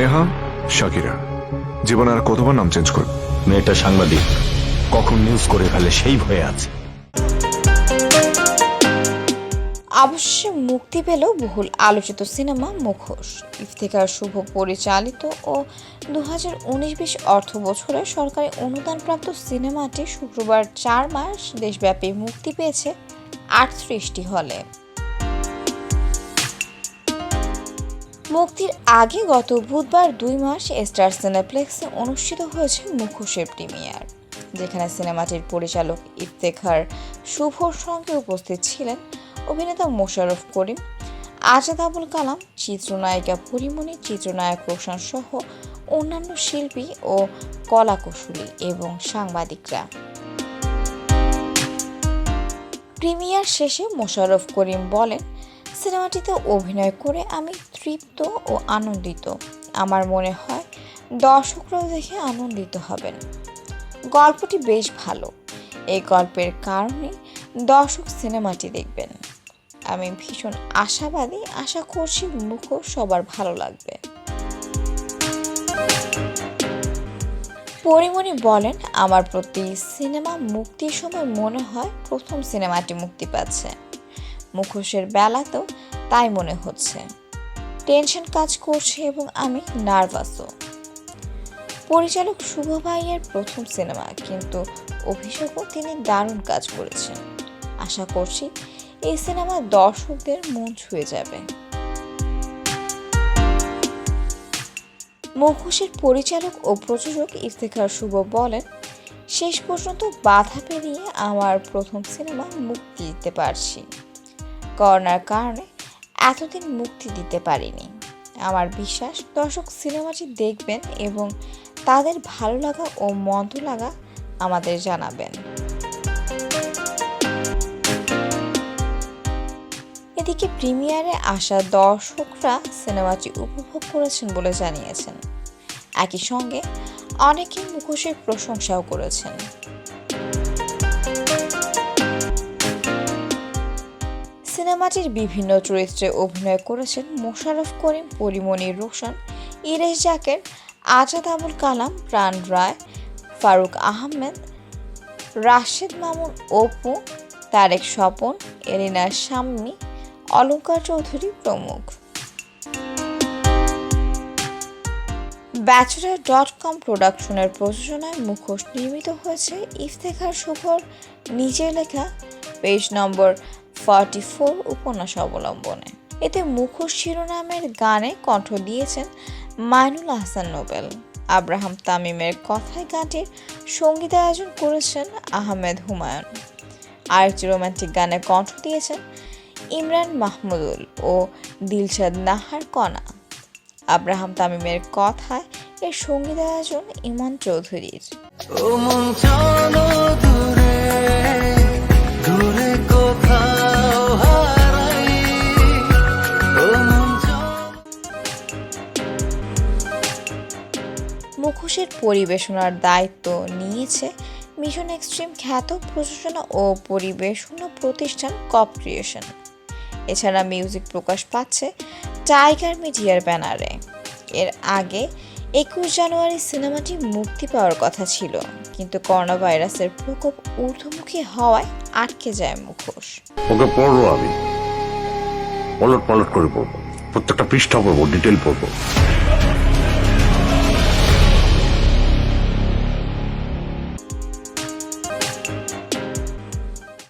নেহা, শাকিরা জীবন আর কতবার নাম চেঞ্জ করবে? মেয়েটা সাংবাদিক, কখন নিউজ করে ফেলে সেই ভয়ে আছে। অবশ্যই মুক্তি পেল বহুল আলোচিত সিনেমা মুখোশ। ইফতেখার শুভ পরিচালিত ও 2019-20 অর্থ বছরে সরকারি অনুদানপ্রাপ্ত সিনেমাটি শুক্রবার 4 মার্চ দেশব্যাপী মুক্তি পেয়েছে 38টি হলে। মুক্তির আগে গত বুধবার 2 মার্চ স্টার সিনেপ্লেক্সে অনুষ্ঠিত হয়েছে মুখোশের প্রিমিয়ার, যেখানে সিনেমাটির পরিচালক ইফতেখার শুভর সঙ্গে উপস্থিত ছিলেন অভিনেতা মোশাররফ করিম, আজাদ আবুল কালাম, চিত্রনায়িকা পরিমণি, চিত্রনায়ক রোশন সহ অন্যান্য শিল্পী ও কলাকুশলী এবং সাংবাদিকরা। প্রিমিয়ার শেষে মোশাররফ করিম বলেন, সিনেমাটিতে অভিনয় করে আমি তৃপ্ত ও আনন্দিত। আমার মনে হয় দর্শকরাও দেখে আনন্দিত হবেন। গল্পটি বেশ ভালো। এই গল্পের কারণে দর্শক সিনেমাটি দেখবেন। আমি ভীষণ আশাবাদী, আশা করছি মুখোশ সবার ভালো লাগবে। পরিমণি বলেন, আমার প্রতি সিনেমা মুক্তির সময় মনে হয় প্রথম সিনেমাটি মুক্তি পাচ্ছে। মুখোশের বেলাতেও তাই মনে হচ্ছে। টেনশন কাজ করছে এবং আমি নার্ভাসও। পরিচালক শুভ ভাইয়ের প্রথম সিনেমা, কিন্তু অভিষেকও তিনি দারুণ কাজ করেছেন। আশা করছি এই সিনেমা দর্শকদের মন ছুঁয়ে যাবে। মুখোশের পরিচালক ও প্রযোজক ইফতেখার শুভ বলেন, শেষ পর্যন্ত বাধা পেরিয়ে আমার প্রথম সিনেমা মুক্তি দিতে পারছি। করোনার কারণে এতদিন মুক্তি দিতে পারিনি। আমার বিশ্বাস দর্শক সিনেমাটি দেখবেন এবং তাদের ভালো লাগা ও মন্দ লাগা আমাদের জানাবেন। এদিকে প্রিমিয়ারে আসা দর্শকরা সিনেমাটি উপভোগ করেছেন বলে জানিয়েছেন। একই সঙ্গে অনেকে মুখোশের প্রশংসাও করেছেন। সিনেমাটির বিভিন্ন চরিত্রে অভিনয় করেছেন মোশাররফ করিম, পরিমণি, রোশন, ইরেশ জাকের, আজাদ আবুল কালাম, প্রাণ রায়, ফারুক আহমেদ, রাশেদ মামুন অপু, তারেক স্বপন, এলিনা শাম্মী, অলঙ্কার চৌধুরী প্রমুখ। ব্যাচেলর.com প্রোডাকশনের প্রযোজনায় মুখোশ নির্মিত হয়েছে ইফতেখার শুভর নিজের লেখা পেজ নম্বর 44 উপন্যাস অবলম্বনে। এতে মুখোশ শিরোনামের গানে কণ্ঠ দিয়েছেন মাইনুল আহসান নোবেল। আব্রাহাম তামিমের কথায় গানটির সঙ্গীতায়োজন করেছেন আহমেদ হুমায়ুন। আরেকটি রোমান্টিক গানে কণ্ঠ দিয়েছেন ইমরান মাহমুদুল ও দিলশাদ নাহার কণা। আব্রাহাম তামিমের কথায় এর সঙ্গীতায়োজন ইমন চৌধুরীর। মুখোশের পরিবেশনার দায়িত্ব নিয়েছে মিশন এক্সট্রিম খ্যাত প্রযোজনা ও পরিবেশনা প্রতিষ্ঠান কপ ক্রিয়েশন। এছাড়া মিউজিক প্রকাশ পাচ্ছে টাইগার মিডিয়ার ব্যানারে। এর আগে 21 জানুয়ারি সিনেমাটি মুক্তি পাওয়ার কথা ছিল, কিন্তু করোনা ভাইরাসের প্রকোপ ঊর্ধ্বমুখী হওয়ায় আটকে যায় মুখোশ। ওকে পড়বো, আমি পলট করে পড়বো, প্রত্যেকটা পৃষ্ঠা পড়বো, ডিটেল পড়বো।